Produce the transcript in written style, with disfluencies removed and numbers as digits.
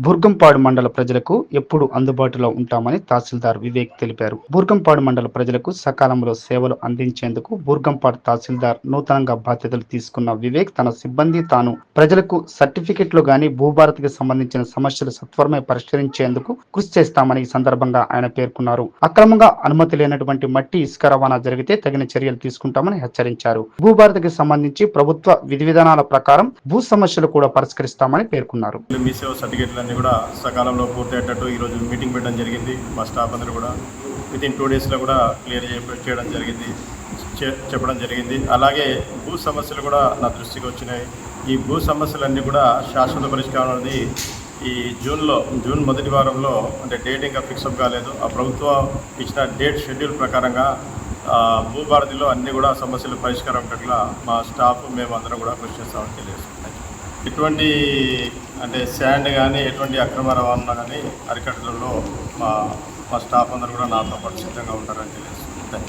బుర్గంపాడు మండల ప్రజలకు ఎప్పుడు అందుబాటులో ఉంటామని తహసీల్దార్ వివేక్ తెలిపారు. బుర్గంపాడు మండల ప్రజలకు సకాలంలో సేవలు అందించేందుకు బుర్గంపాడు తహసీల్దార్ నూతనంగా బాధ్యతలు తీసుకున్న వివేక్ తన సిబ్బంది తాను ప్రజలకు సర్టిఫికెట్లు గాని భూభారతికి సంబంధించిన సమస్యలు సత్వరమే పరిష్కరించేందుకు కృషి చేస్తామని ఈ సందర్భంగా ఆయన పేర్కొన్నారు. అక్రమంగా అనుమతి లేనటువంటి మట్టి ఇసుక రవాణా జరిగితే తగిన చర్యలు తీసుకుంటామని హెచ్చరించారు. భూభారతికి సంబంధించి ప్రభుత్వ విధి విధానాల ప్రకారం భూ సమస్యలు కూడా పరిష్కరిస్తామని పేర్కొన్నారు. సర్టిఫికెట్లన్నీ కూడా సకాలంలో పూర్తయ్యేటట్టు ఈరోజు మీటింగ్ పెట్టడం జరిగింది. మా స్టాఫ్ అందరూ కూడా వితిన్ 2 డేస్లో కూడా క్లియర్ చేయడం జరిగింది, చెప్పడం జరిగింది. అలాగే భూ సమస్యలు కూడా నా దృష్టికి వచ్చినాయి. ఈ భూ సమస్యలన్నీ కూడా శాశ్వత పరిష్కారం అనేది ఈ జూన్ మొదటి వారంలో, అంటే డేట్ ఇంకా ఫిక్సప్ కాలేదు, ఆ ప్రభుత్వం ఇచ్చిన డేట్ షెడ్యూల్ ప్రకారంగా భూభారతిలో అన్నీ కూడా సమస్యలు పరిష్కారం పట్ల మా స్టాఫ్ మేము అందరం కూడా కృషి చేస్తామని తెలియజేస్తున్నాం. ఎటువంటి అంటే శాండ్ కానీ ఎటువంటి అక్రమ రవాణా కానీ అరికట్టడంలో మా స్టాఫ్ అందరూ కూడా నాతో పాటు సిద్ధంగా ఉంటారని తెలియజేస్తున్నాం.